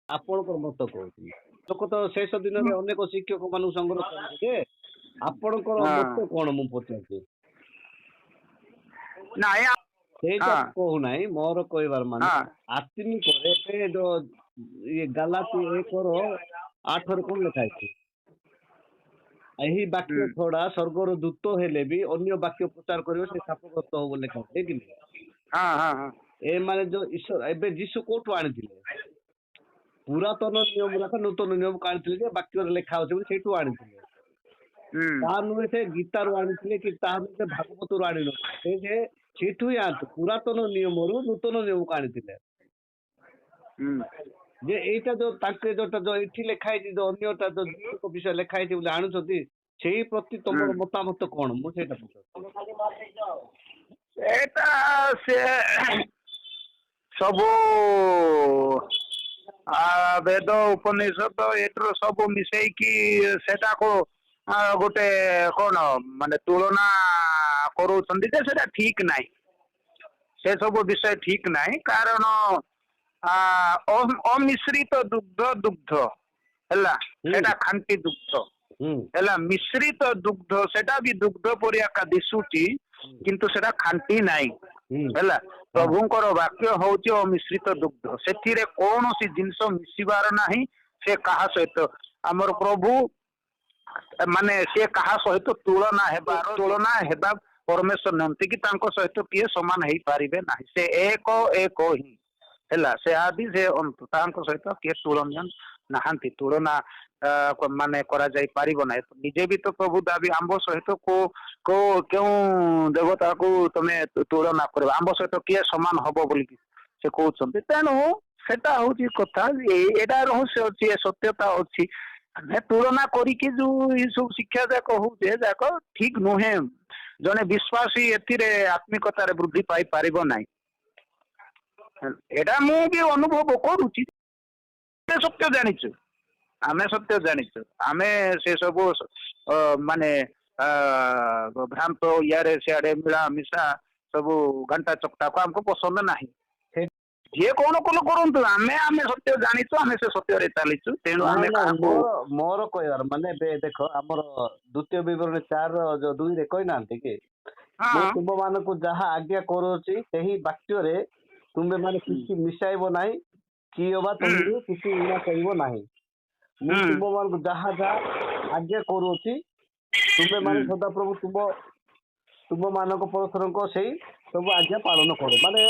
ଆପଣଙ୍କର ମତ କହୁଥିଲି ଲୋକ ତ ଶେଷ ଦିନରେ ଅନେକ ଶିକ୍ଷକ ମାନଙ୍କୁ ସଂଗ୍ରହ କରିବେ ଆପଣଙ୍କର ହଁ ମତ କଣ ମୁଁ ପଚାରୁଛି ନାଇଁ ସେଇଟା ହଁ କହୁନାହିଁ ମୋର କହିବାର ମାନେ ହଁ ଆତ୍ମିକରେ ଏବେ ଯୋଉ ଇଏ ଗାଲାତି 1:8 କଣ ଲେଖା ହେଇଛି ଏହି ବାକ୍ୟ ହୁଁ ଛଡା ସ୍ୱର୍ଗର ଦୂତ ହେଲେ ବି ଅନ୍ୟ ବାକ୍ୟ ପ୍ରଚାର କରିବ ସେ ଶାପଗ୍ରସ୍ତ ହବ ଲେଖା ଅଛି କି ନାହିଁ? ହଁ ହଁ ହଁ ଏ ମାନେ ଯୋଉ ଈଶ୍ୱର ଏବେ ଯୀଶୁ କୋଉଠୁ ଆଣିଥିଲେ ପୁରାତନ ନିୟମ ଯାକ ନୂତନ ନିୟମକୁ ଆଣିଥିଲେ ଯେ ବାକ୍ୟରେ ଲେଖା ଅଛି ବୋଲି ସେଇଠୁ ଆଣିଥିଲେ ହୁଁ ତାହା ନୁହେଁ ସେ ଗୀତାରୁ ଆଣିଥିଲେ କି ତାହା ନୁହେଁ ସେ ଭାଗବତରୁ ଆଣିନଥିଲେ ସେ ଯେ ସେଇଠୁ ହିଁ ଆଣିଥିଲେ ପୁରାତନ ନିୟମରୁ ନୂତନ ନିୟମକୁ ଆଣିଥିଲେ ହୁଁ ଯେ ଏଇଟା ଯୋଉ ତାଙ୍କେ ଯୋଉଟା ଯୋଉ ଏଇଠି ଲେଖା ହେଇଛି ଯୋଉ ଅନ୍ୟଟା ଯୋଉ ଯୀଶୁଙ୍କ ବିଷୟ ଲେଖା ହେଇଛି ବୋଲି ଆଣୁଛନ୍ତି ସେଇ ପ୍ରତି ହୁଁ ତମର ମତାମତ କଣ ମୁଁ ସେଇଟା ପଚାରୁଛି ଏଇଟା ସେ ସବୁ ବେଦ ଉପନିଷଦ ଏଥିରୁ ସବୁ ମିଶେଇକି ସେଟାକୁ ଗୋଟେ କଣ ମାନେ ତୁଳନା କରୁଛନ୍ତି ଯେ ସେଟା ଠିକ ନାହିଁ ସେ ସବୁ ବିଷୟ ଠିକ ନାହିଁ କାରଣ ଅମିଶ୍ରିତ ଦୁଗ୍ଧ ହେଲା ହୁଁ ସେଟା ଖାଣ୍ଟି ଦୁଗ୍ଧ ହୁଁ ହେଲା ମିଶ୍ରିତ ଦୁଗ୍ଧ ସେଟା ବି ଦୁଗ୍ଧ ପରି ଆକା ଦିଶୁଛି କିନ୍ତୁ ସେଟା ଖାଣ୍ଟି ନାହିଁ ହୁଁ ହେଲା ହଁ ପ୍ରଭୁଙ୍କର ବାକ୍ୟ ହଉଛି ଅମିଶ୍ରିତ ଦୁଗ୍ଧ ସେଥିରେ କୌଣସି ଜିନିଷ ମିଶିବାର ନାହିଁ ସେ କାହା ସହିତ ଆମର ପ୍ରଭୁ ମାନେ ସେ କାହା ସହିତ ତୁଳନା ହେବା ପରମେଶ୍ୱର ନୁହନ୍ତି କି ତାଙ୍କ ସହିତ କିଏ ସମାନ ହେଇପାରିବେ ନାହିଁ ସେ ଏକ ହିଁ ହେଲା ସେ ଆଦି ସେ ଅନ୍ତ ତାଙ୍କ ସହିତ କିଏ ତୁଳନୀୟ ନାହାନ୍ତି ତୁଳନା ମାନେ କରାଯାଇ ପାରିବ ନାହିଁ ନିଜେ ବି ତ ପ୍ରଭୁ ଦାବି ଆମ୍ଭ ସହିତ କେଉଁ ଦେବତାକୁ ତମେ ତୁଳନା କରିବ ଆମ୍ଭ ସହିତ କିଏ ସମାନ ହବ ବୋଲି ସେ କହୁଛନ୍ତି ତେଣୁ ସେଟା ହଉଛି କଥା ଏଇଟା ରହସ୍ୟ ଅଛି ଏ ସତ୍ୟତା ଅଛି ଆମେ ତୁଳନା କରିକି ଯୋଉ ଏ ସବୁ ଶିକ୍ଷା ଯାକ ହଉଛେ ଯାକ ଠିକ ନୁହେଁ ଜଣେ ବିଶ୍ୱାସୀ ଏଥିରେ ଆତ୍ମିକତାରେ ବୃଦ୍ଧି ପାଇପାରିବ ନାହିଁ ଏଇଟା ମୁଁ ବି ଅନୁଭବ କରୁଛି ସତ୍ୟ ଜାଣିଛୁ ଆମେ ସତ୍ୟ ଜାଣିଛୁ ଆମେ ସେ ସବୁ ମାନେ ଭ୍ରାନ୍ତ ଇଆରେ ସିଆଡେ ମିଳା ମିଶା ସବୁ ଘଣ୍ଟା ଚକଟାକୁ ଆମକୁ ପସନ୍ଦ ନାହିଁ ଯିଏ କଣ କଲ କରନ୍ତୁ ଆମେ ସତ୍ୟ ଜାଣିଛୁ ଆମେ ସେ ସତ୍ୟରେ ଚାଲିଛୁ ତେଣୁ ଆମେ ନାଇଁ ନାଇଁ କାହାକୁ ମୋର କହିବାର ମାନେ ଏବେ ଦେଖ ଆମର ଦ୍ୱିତୀୟ ବିବରଣୀ 4:2 କହିନାହାନ୍ତି କି ମୁଁ ହଁ ତୁମ ମାନଙ୍କୁ ଯାହା ଆଜ୍ଞା କରୁଅଛି ସେହି ବାକ୍ୟରେ ତୁମେ ମାନେ କିଛି ମିଶାଇବ ନାହିଁ କି ଅବା ତହିଁରୁ କିଛି ଊଣା କରିବ ନାହିଁ ମୁଁ ତୁମ ମାନଙ୍କୁ ଯାହା ଯାହା ଆଜ୍ଞା କରୁଅଛି ତୁମେ ମାନେ ସଦାପ୍ରଭୁ ତୁମ ମାନଙ୍କ ପରସ୍ପରଙ୍କ ସେଇ ସବୁ ଆଜ୍ଞା ପାଳନ କର ମାନେ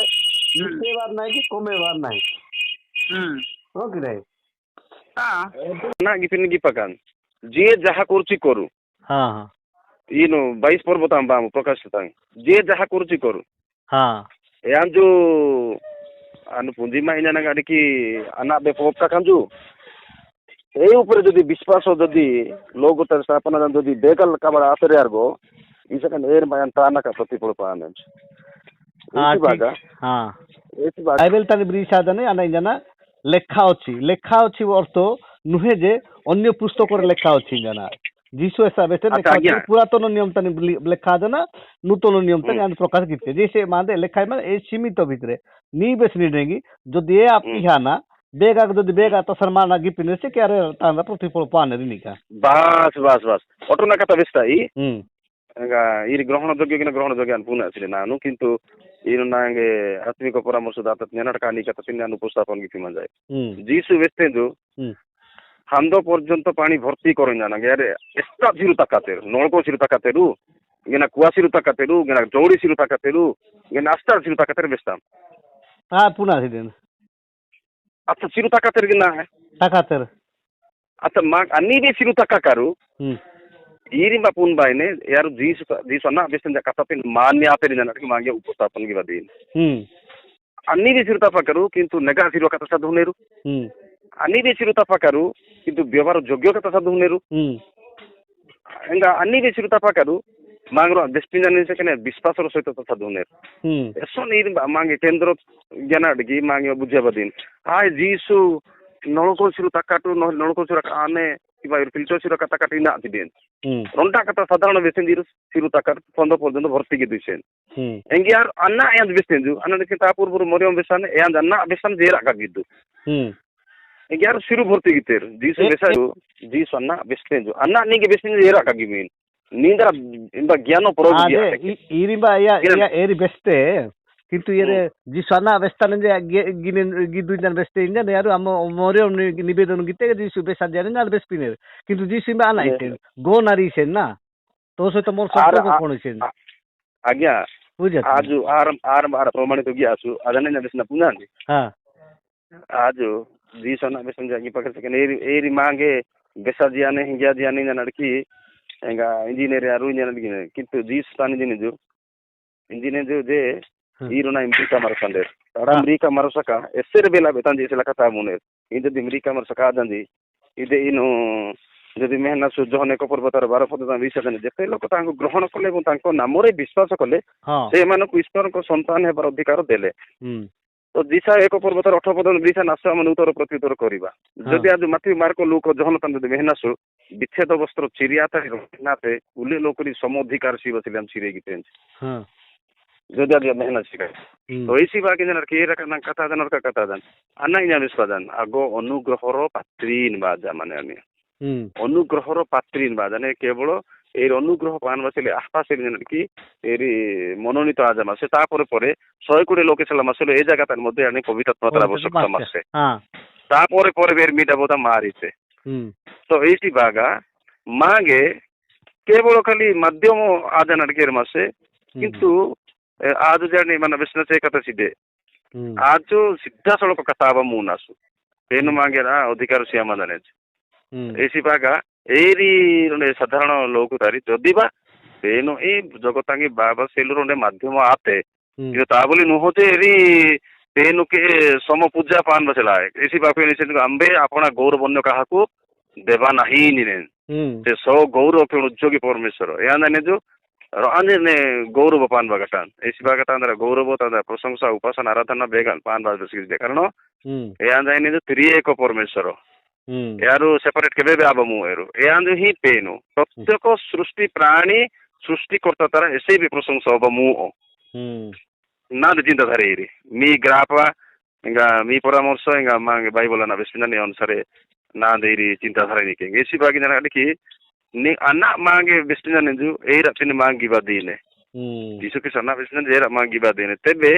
ମିଶେଇବାର ନାହିଁ କି କମେଇବାର ନାହିଁ ହଁ କି ନାହିଁ ନା କିଛି ନି ପକାନ ଯିଏ ଯାହା କରୁଛି କରୁ ହଁ ହଁ ଇନୁ 22 ପର୍ବ ତାମ ପ୍ରକାଶ ତାଙ୍କ ଯିଏ ଯାହା କରୁଛି କରୁ ହଁ ଏହା ଯୋଉ ଆनु ପୁଞ୍ଜି ମାଇନା ନା ଗାଡି କି ଆନା ବେପକା କାଞ୍ଜୁ এই উপরে যদি বিশ্বাস যদি লোকতার স্থাপনা যদি বেকাল কাবার আসরে আরগো ইসেকান এর মায়ান তানাকা প্রতিফল পানেন ଏଇଠି ବାଗା ହଁ ଏଇଠି ବାଗା ବାଇବେଲ ତାର ବ୍ରିସାଦନେ ଆନାଇଜାନା ଲେଖା ଅଛି ଅର୍ଥ ନୁହେଁ ଯେ ଅନ୍ୟ ପୁସ୍ତକରେ ଲେଖା ଅଛି ଜାନା ଯୀଶୁ ହିସାବରେ ଆଚ୍ଛା ଲେଖା ଅଛି ଆଜ୍ଞା ପୁରାତନ ନିୟମ ତାନି ଲେଖା ଦେନା ନୂତନ ନିୟମ ତାନି ଆମେ ପ୍ରକାଶ କିତେ ଯେ ସେ ମାନେ ଲେଖା ମାନେ ଏ ସୀମିତ ଭିତରେ ନି ବେଶ ନି ନେଙ୍ଗି ଯଦି ଏ ଇହାନା ବେଗା ଯଦି ବେଗା ତ ସମାନ ଗିপিନେ ସେ କ୍યારે ତାಂದ ପ୍ରତିଫଳ ପାନେ ନିକା ବାସ୍ ବାସ୍ ବାସ୍ ଅଟନା କଥା ବେସ୍ତା ଇ ହୁଁ ଇର ଗ୍ରହଣ ଯୋଗ୍ୟ କିନା ଗ୍ରହଣ ଯୋଗ୍ୟ ପୁନା ଆସିଲେ ନାନୁ କିନ୍ତୁ ଇର ନାଙ୍ଗେ ଆତ୍ମିକ ପରାମର୍ଶ ଦାତା ଜ୍ଞାନଟା କାନି କଥା ତିନ୍ୟାନ ଉପସ୍ଥାପନ କି ଥିମା যায় ଯୀଶୁ ବେସ୍ତେ ଯୋ ହାନ୍ଦ ପର୍ଯ୍ୟନ୍ତ ପାଣି ଭର୍ତ୍ତି କରେন জানা গেরে এস্তা ঝিরু তাকাতের নলকো ঝিরু তাকাতেরু গেনা কুয়াশিরু তাকাতেরু গেনা জৌড়ি ঝিরু তাকাতেরু গেনা আস্তা ঝিরু তাকাতের বেস্তাম তা পুনা দিন আচ্ছা ঝিরু তাকাতের গেনা তাকাতের আচ্ছা মা আনি বে ঝিরু তাকাকারু ইরি বাপুন বাইনে ইয়ার জিসু না বেস্তেন কাতাপিন মান্য আতের জানা কি মাগে উপস্থাপন কি বাদিন আনি বে ঝিরু তাকাকারু কিন্তু নেগা ঝিরু কথা সাধু নেরু আনি বে ঝিরু তাকাকারু কিন্তু ব্যবহার যোগ্য কথা সাধু নেরু ಎಂಗ ಅನ್ನಿ ಬೇಸಿರು ತಪಾಕರು ಮಾಂಗ್ರ ಬೆಸ್ಟಿನ ನಿಸಕನೆ ವಿಶ್ವಾಸರ ಸಹಿತ ಸಾಧುನೇರ್ ಎಸೋ ನೀರು ಮಾಂಗೆ ಕೇಂದ್ರ ಜ್ಞಾನ ಅಡಗಿ ಮಾಂಗೆ ಬುದ್ಧಿಬದಿನ್ ಹಾಯ್ ಜೀಸು ನಳಕೋಸಿರು ತಕ್ಕಾಟು ನಳಕೋಸಿರು ಆನೆ কিবা ফিল্টার কাটা কাটি না দিবেন রন্টা কাটা সাধারণ বেসেন সিরু তাকার 15 পর্যন্ত ভর্তি কি দিছেন এঙ্গি আর আন্না এন্ড বেসেন জু আন্না দেখে তা পূর্ব মরিয়ম বেসান এন্ড আন্না বেসান যে রাখা গিদ্দু यार सिरू भर्ती गितेर जीसु बेसा जीसु अन्ना नीगे बेस्टेंजु एरा कागी मीन नींदरा इंबा ज्ञानो प्रोग ಅದೇ ಈರಿಂಬ ಏರಿ ಬೆಸ್ಟೆ ಕಿಂತು ಏರೆ ಜಿ ಸಣ್ಣ ಬೆಸ್ತಾನೆ ಗಿದ್ದು ಬೆಸ್ಟೆ ಇಂದ ಯಾರು ಅಮ್ಮ ಮೊರೆ ನಿವೇದನ ಗಿತ್ತೆ ಜಿ ಬೆಸ್ತಾ ಜಾನೆ ನಾಲ್ ಬೆಸ್ಪಿನೆ কিন্তু জি সিম্বা আনা আইছে গো নারী সেন না তো সହିତ মোর সম্পর্ক কোন সেন आज्ञा বুঝা आजु आर प्रमाणित गया आसु ಅದನ್ನೇ ನಡೆಸಿನ ಪುನಾಂದಿ ಹಾ आजु जी सना बेसन जागी पकड़ सके एरी मांगे बेसा जियाने हिंगा जियाने नडकी ಎಂಗಾ ಇಂಜಿನಿಯರ್ ಯಾರು ಇಂಜಿನಿಯರ್ ಕಿತ್ತು ಜೀಸ್ ತಾನಿ ದಿನಜು ಇಂಜಿನಿಯರ್ ಜೆ ಈರುನ ಅಮೆರಿಕಾ ಮರಸಂದೆ ತಡ ಅಮೆರಿಕಾ ಮರಸಕ ಎಸ್ಸೆರೆ ಬೇಲ ಬೆತಾನ್ ಜೇಸಲ ಕಥಾ ಮುನೆ ಇಂಜದಿ ಅಮೆರಿಕಾ ಮರಸಕ ಆದಂದಿ ಇದೆ ಇನು ଯଦି ମେହନା ସୂର୍ଯ୍ୟ ଅନେକ ପର୍ବତର 12 ପଦ ବିଷୟରେ ଯେତେ ଲୋକ ତାଙ୍କୁ ଗ୍ରହଣ କଲେ ଏବଂ ତାଙ୍କ ନାମରେ ବିଶ୍ୱାସ କଲେ ସେମାନଙ୍କୁ ଈଶ୍ୱରଙ୍କ ସନ୍ତାନ ହେବାର ଅଧିକାର ଦେଲେ ତ ଦିଶା ଏକ ପର୍ବତର 18 ପଦ ଦିଶା ନାଶ ଆମେ ଉତ୍ତର ପ୍ରତ୍ୟୁତ୍ତର କରିବା ଯଦି ଆଜି ମାଟି ମାର୍କ ଲୋକ ଜହନତନ ଯଦି ମେହନାସୁ ବିଚ୍ଛେଦ ବସ୍ତ୍ର ଚିରିଆତା ନାତେ ଉଲେ ଲୋକରି ସମ ଅଧିକାର ଶିବ ଥିଲେ ଆମ ଚିରେଇ ଗିତେ ଯଦି ଆଜି ମେହନା ଶିଖା ତ ଏଇ ଶିବା କି ଜନ କେ ରକନା କଥା ଜନର କଥା ଜାନ ଆନା ଇନା ବିଶ୍ୱାସ ଆଗ ଅନୁଗ୍ରହର ପାତ୍ରୀନ ବାଜା ମାନେ ଆମେ ଅନୁଗ୍ରହର ପାତ୍ରୀନ ବାଜାନେ କେବଳ এই অনুগ্রহ পান বাসলে আশপাশে কি এর মনোনীত আজাম আছে তারপরে পরে 120 লোক ছিলাম আসলে এই জায়গাটার মধ্যে আনি পবিত্রতার আবশ্যকতা আছে তারপরে পরে বের মিটা বোতা মারিছে তো এইটি বাগা মাগে কেবল খালি মাধ্যম আজান আরকের মাসে কিন্তু আজ জানি মানে বিষ্ণু কথা সিধে আজ সিধাসলখ কথা আবা মুন আসু তেনু মাগেরা অধিকার সিয়ামা জানে এইসি বাগা ଏଇରି ସାଧାରଣ ଲୋକ ତାରି ଯଦି ବା ତେଣୁ ଏଇ ଜଗତାଙ୍ଗୀ ବାବା ସେଲୁର ମାଧ୍ୟମ ଆତେ କିନ୍ତୁ ତା ବୋଲି ନୁହଁ ଯେ ଏରି ତେଣୁ କେ ସମ ପୂଜା ପାନ ବସଲା ଏସି ବାପେ ନିଶ୍ଚିତ ଆମ୍ବେ ଆପଣା ଗୌରବ ଅନ୍ୟ କାହାକୁ ଦେବା ନାହିଁ ନିନେ ସେ ସૌ ଗୌରବ କେଣ ଉଦ୍యోగి ପରମେଶ୍ୱର ଏହା ଜାନେ ଯୋ ରାନେ ଗୌରବ ପାନ ବାଗାଟାନ ଏସି ବାଗାଟା ତାର ଗୌରବ ତାର ପ୍ରଶଂସା ଉପାସନା ଆରାଧନା ବେଗାନ ପାନ ବାଗ ବସିକି କାରଣ ଏହା ଜାନେ ଯେ ତ୍ରିଏକ ପରମେଶ୍ୱର यारू सेपरेट केबे आब मु एरो यान ही पेनु प्रत्येक सृष्टि प्राणी सृष्टि करता तारा ऐसे भी प्रशंसा अब मु ना चिंता धारे रे मी ग्रापा इंगा मी परामर्श इंगा मांगे बाइबल ना बेसिना अनुसारे ना देरी चिंता धारे निके ऐसी बाकी जना कि नि अन्ना मांगे बेसिना नेजु ए रचिन मांगी बादीने यीशु के सना बेसिना जेरा मांगी बादीने तेबे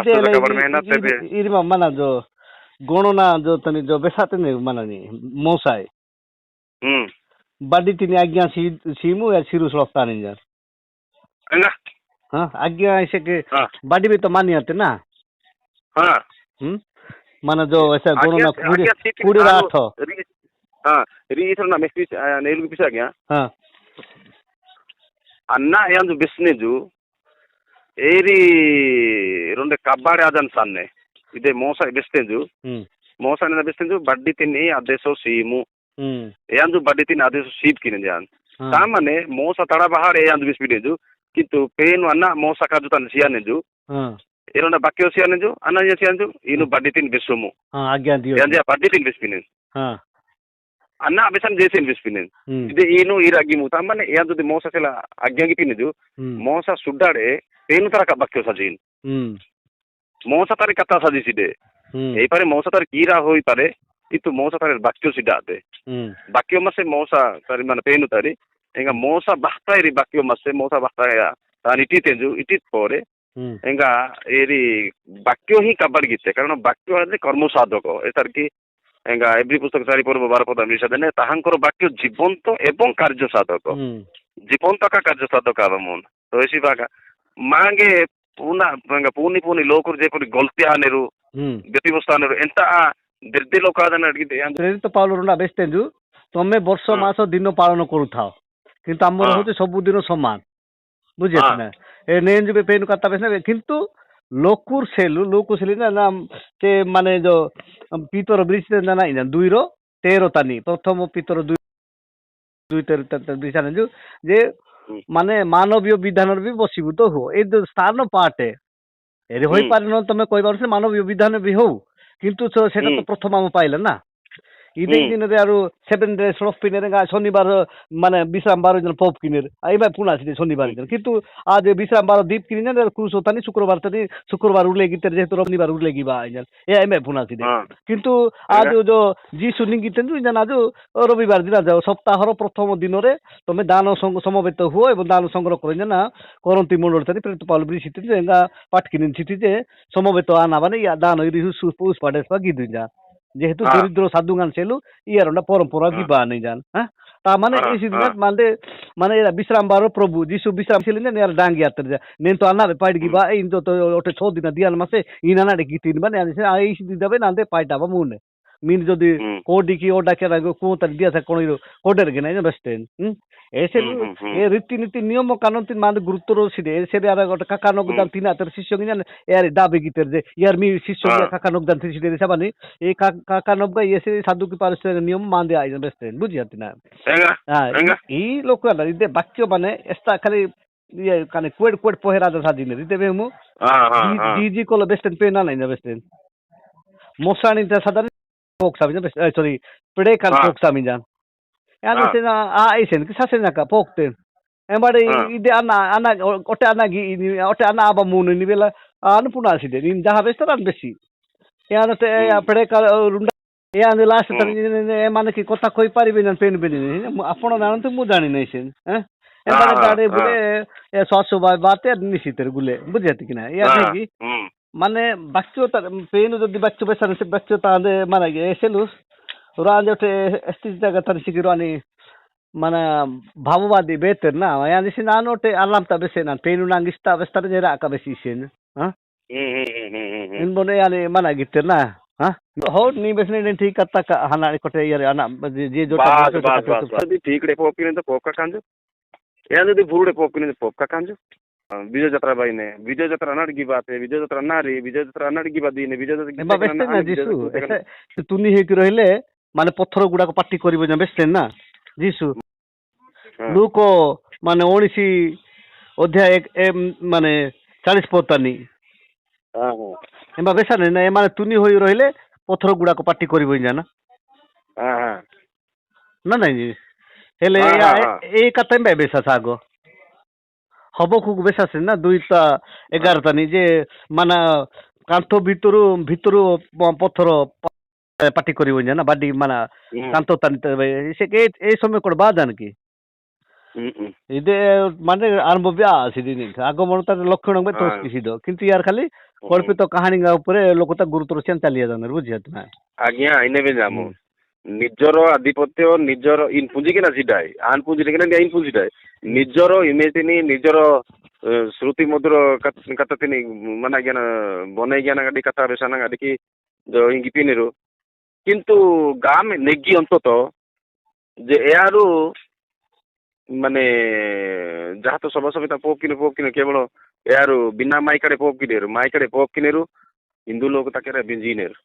आस्तो गवर्नमेंट ना तेबे इरी मना जो गणना जो तनी जो बेसाते ने माननी मौसाय बाडी तिनी आज्ञा सीमु या सिरु सलस्ता नहीं यार अंगा हां आज्ञा ऐसे के बाडी भी तो मानी आते ना हां माने जो ऐसा गणना कुड़ी राठ हां री इथर ना मेसेज नेलु पिसा गया हां अन्ना यान जो बिस्ने जो एरी रोंडे कब्बाड़े आजन सान्ने इदे मोसा बेस्तेंजु मोसा ने बेस्तेंजु बड्डी तिनी आदेश सीमु यान जो बड्डी तिनी आदेश सीप किने जान ता माने मोसा तड़ा बाहर यान बिस्पिडेजु किंतु पेन वना मोसा का जुतन सियानेजु एरोना बाक्यो सियानेजु अना सियानेजु इनु बड्डी तिनी बेसुमु आज्ञा दियो यान जे बड्डी तिनी बेस्पिने अन्ना बेसन जेसिन बिस्पिने इदे इनु इरागिमु ता माने यान जो मोसा चला आज्ञा की पिनेजु मोसा सुडाडे पेन तरा का बाक्यो सजिन मौसा तारे कथा साजिसिदे एई पारे मौसा तारे कीरा होई पारे किंतु मौसा तारे बाक्यो सिडाते बाक्यो मसे मौसा तारे माने पेनु तारे एंगा मौसा बाहतारी बाक्यो मसे मौसा बाहताया तानि टितेजु इटित परे एंगा एरी बाक्यो ही कबड गिते कारण बाक्यो आदि कर्म साधक एतार की एंगा एवरी पुस्तक 4 पर्व 12 पद मिसादने ताहांकर बाक्यो जीवंत एवं कार्य साधक जीवंत का कार्य साधक आबमन तो एसी बागा मांगे पूना पूनी लोकर जेपरि गलती आनेरु व्यतिवस्थानेरु एंता दिर्दे लोक आदन अडगिते प्रेरित पावलरुना बेस्तेंजु तमे वर्ष मास दिन पालन करूथाओ किंतु हमर होते सब दिन समान बुझे ना ए नेंजु बे पेन कथा बेसना किंतु लोकुर सेलु ना के माने जो पीतर ब्रिज ना ना 2:13 तानी प्रथम पीतर 2:13 दिशाने जे माने मानवीय विधान भी बसीभूत हो ए स्थान पाटे एरे होई पारे न तमे कोइ बार से मानवीय विधान भी हो किंतु सेटा तो प्रथम हम पाइले ना ইদিন দিনে আর 7 ডেজ অফ পিনের শনিবার মানে বিশ্রাম বার জন পপ কিনের এইবার পুনা আছে শনিবার কিন্তু আজ বিশ্রাম বার দ্বীপ কিনে না ক্রুজ হতানি শুক্রবার উলে গিতে যেহেতু রবিবার উলে গিবা আইজাল এ এইবার পুনা আছে কিন্তু আজ जो যিশু নিগিতেন জান আজ রবিবার দিন যাও সপ্তাহর প্রথম দিনরে তুমি দান সমবেত হুও এবং দান সংগ্রহ করে না করন্তি মন্ডল তারি প্রেত পাল বৃষ্টি যেঙ্গা পাট কিনিন ছিটি যে সমবেত আনাবানে ইয়া দান হইরি সুপুস পাডেস পাগি দুইজা যেহেতু দরিদ্র সাধুগান ছেলু ইয়ার ওটা পরম্পরা দিবা নেই জান হ্যাঁ তা মানে এই সিদিন মানে মানে এরা বিশ্রাম বার প্রভু যিশু বিশ্রাম ছিলেন না এর ডাঙ্গি আত্মর যা নেন তো আনা পাইড গিবা এই তো ওটা 6 দিন দিয়াল মাসে ইনা না গিতি মানে এই সিদিন যাবে না দে পাইটাবা মুনে মিন যদি কোডি কি ওটা কে রাগো কোতার দিয়া থাকে কোন কোডের গে নাই বেস্টেন এসে এ রীতিনীতি নিয়ম কানুন তিন মানে গুরুত্ব রয়েছে এসে আর একটা কাকা নগদান তিন হাতের শিষ্য কিনা এর দাবি গীতের যে ইয়ার মি শিষ্য কাকা নগদান তিন সিটে সাবানি এই কাকা নগদা এসে সাধু কি পারছে নিয়ম মান দেয়া আইজন বেস্টেন বুঝিয়াতি না হ্যাঁ এই লোক না ইদে বাক্য মানে এস্তা খালি ইয়ে কানে কোড কোড পহেরা দা সাদিনে দিতে বেমু জি কল বেস্টেন পে না নাই না বেস্টেন মোসানি তা সাদা folk sabi niya sorry pwede kan folk sabi niyan ano sina aisen kisa sina ka folk ten embade ide ana ote ana aba munu ni bela ano puna side ni jaha restaurant beshi ano te pwede ka runda ano last tan মানে কি কথা কই পারিবে না pen বেনি আপন জানেন তো মু জানি নাই সেন হ্যাঁ এবারে গাড়ি বলে 700 বাতে নিশিতের গুলে বুঝাতে কিনা ইয়া কি মানে বাচ্চা পেন যদি বাচ্চা বেসান সে বাচ্চা তাহলে মানে এসেলুস ওরা যে এসটি জায়গা তার শিকিরানি মানে ভাববাদী বেতের না yani si nano te alam ta bese nan penu nangista bestar jera ka besi sen ha in bone yani mana gitter na ha ho ni besne ठीक करता का हना कोटे यार ana je जो যদি ঠিক রে পকিনে তো পকা কাঞ্জ এ যদি ভুরুড়ে পকিনে পকা কাঞ্জ বিজয় যাত্রা বাইনে বিজয় যাত্রা নাড় কি বাতে বিজয় যাত্রা নারী বিজয় যাত্রা নাড় কি বাদিনে বিজয় যাত্রা বেস্তে না যিশু তুনি হেকি রহিলে মানে পথর গুড়াক পাটি করিব না বেস্তে না যিশু লোক মানে 19 অধ্যায় মানে 40 পতানি এমবা বেসানে না মানে তুনি হই রহিলে পথর গুড়াক পাটি করিব না না নাই হেলে এই কথা এমবা বেসা সাগো হব খুব বেশ আছে না 2টা 11 যে মানে কান্থ ভিতরু পথর পাটি করিব না বাডি মানে কান্থ তানিতে সে এই সময় করবা জান কি ইদে মানে আরম্ভ বিয়া সিদিন আগমন তার লক্ষণ হবে তো কিছু দো কিন্তু ইয়ার খালি কল্পিত কাহিনী উপরে লোকটা গুরুত্ব সেন চালিয়ে জানার বুঝিয়াত না আজ্ঞা আইনেবে যামু ନିଜର ଆଧିପତ୍ୟ ନିଜର ଇନ ପୁଞ୍ଜି କିନା ସିଟାଏ ଆନ ପୁଞ୍ଜି କିନା ଇନ ପୁଞ୍ଜିଟାଏ ନିଜର ଇମେଜିନି ନିଜର ଶ୍ରୁତି ମଧୁର କଥା ତିନି ମାନେ ଆଜ୍ଞା ବନେଇ ଜ୍ଞାନ ଗାଡ଼ି କଥା ବେସାନା ଗାଡ଼ି କି ହିଙ୍ଗି ପିନିରୁ କିନ୍ତୁ ଗାଁ ମେ ନେଗି ଅନ୍ତତ ଯେ ଏହାରୁ ମାନେ ଯାହା ତ ସଭା ସଭିତା ପୋପ କିନେ କେବଳ ଏହାରୁ ବିନା ମାଇକାଡେ ପୋପ କିନେରୁ ହିନ୍ଦୁ ଲୋକ ତାକେ ବିଞ୍ଜିନେରୁ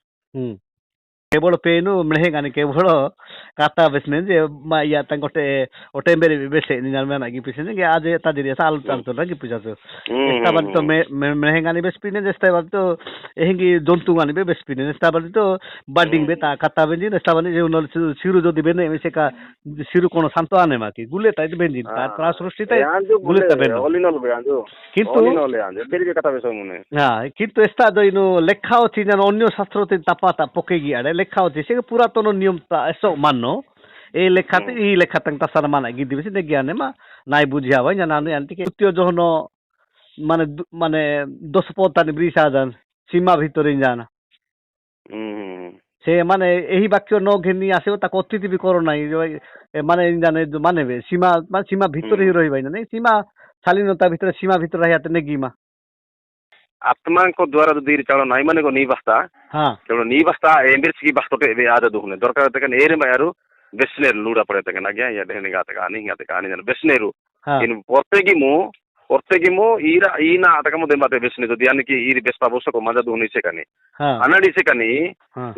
केवल पेनु मृहे गाने केवल काता बेसने जे या तंगोटे ओटे मेरे बेसे निनाल में नागी पिसने के आज ता दिरे साल चाल तो नागी पिसासो एस्ता बात तो मृहे गाने बेस पिने जस्ता बात तो एहिंगी जंतु गाने बेस पिने एस्ता बात तो बाडिंग बे ता काता बेंजी एस्ता बात जे उनल सिरु जो दिबेने एसे का सिरु कोन शांतो आने माकी गुले ता बेंजी ता प्रा सृष्टि ता गुले ता बेन ओलिनल बे आंजो किंतु ओलिनल आंजो तेरी कथा बेस मुने हां किंतु एस्ता जो इनो लेखा अछि न अन्य शास्त्र ते तापाता पकेगी आडे লেখা হচ্ছে সে পুরাতন নিয়ম এসো মানো এই লেখাতে এই লেখা তাংতা সার মানা গিদি বেশি জ্ঞানে মা নাই বুঝিয়া ভাই জানা আনে আন্টি তৃতীয় যখন মানে মানে 10 পতানি ব্রিজ আজান সীমা ভিতরে জানা সে মানে এই বাক্য ন ঘেনি আসে তা অতিথি বি করো নাই মানে জানে মানেবে সীমা মানে সীমা ভিতরে হি রহিবাই না সীমা শালীনতা ভিতরে সীমা ভিতরে রহিয়াতে নেগিমা आत्माଙ୍କ ଦ୍ୱାରା ଯଦି ଚାଳ ନାଇଁ ମାନେ ନି ବାସ୍ତା କେବଳ ନି ବାସ୍ତା ଏମ୍ବିରସ୍ କି ବାସ୍ତଟେ ଏବେ ଆଜ ଦୁଖନେ ଦରକାର ତେକନ ଏରେ ମାୟାରୁ ବେସନେର ଲୁଡା ପଡେ ତେକନ ଆଜ୍ଞା ୟା ଦେହନେ ଗାତେ କାନି ଜାନ ବେସନେରୁ ଇନ ପ୍ରତ୍ୟେକ ମୁ ଇରା ଇନା ଆଟକା ମୁ ଦେବାତେ ବେସନେ ଯଦି ଆନି କି ଇରି ବେସ୍ତା ବସକ ମଜା ଦୁନି ସେ କାନି ଆନାଡି ସେ କାନି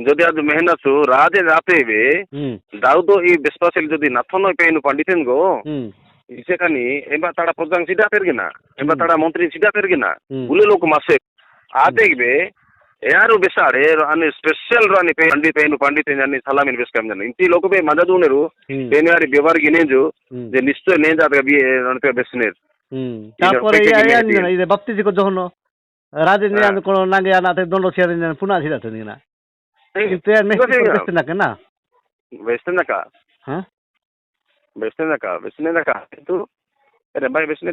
ଯଦି ଆଜ ମେହନତ ରାଜେ ରାତେବେ ଦାଉଦ ଇ ବେସ୍ତା ସେଲ ଯଦି ନାଥନ ପେନ पंडितन गो इसे कानी एबा ताड़ा प्रधान सीधा पेरगिना एबा ताड़ा मंत्री सीधा पेरगिना बुले लोक मासे आते बे यार बेसाड़ यार अने स्पेशल रानी पे पंडित यानी सलामी बेस काम जाने इंती लोग पे मदद उनेरू पेन यारी व्यवहार गिने जो जे निश्चय ने जात भी रन पे बेसनेर तापर या इदे बप्तिज को जहनो राजे ने कोन नागे आनाते दोंडो छेर ने पुना छिरा तो ना किंतु यार नेक्स्ट ना के ना बेसने का हां बेसने का तो अरे भाई बेसने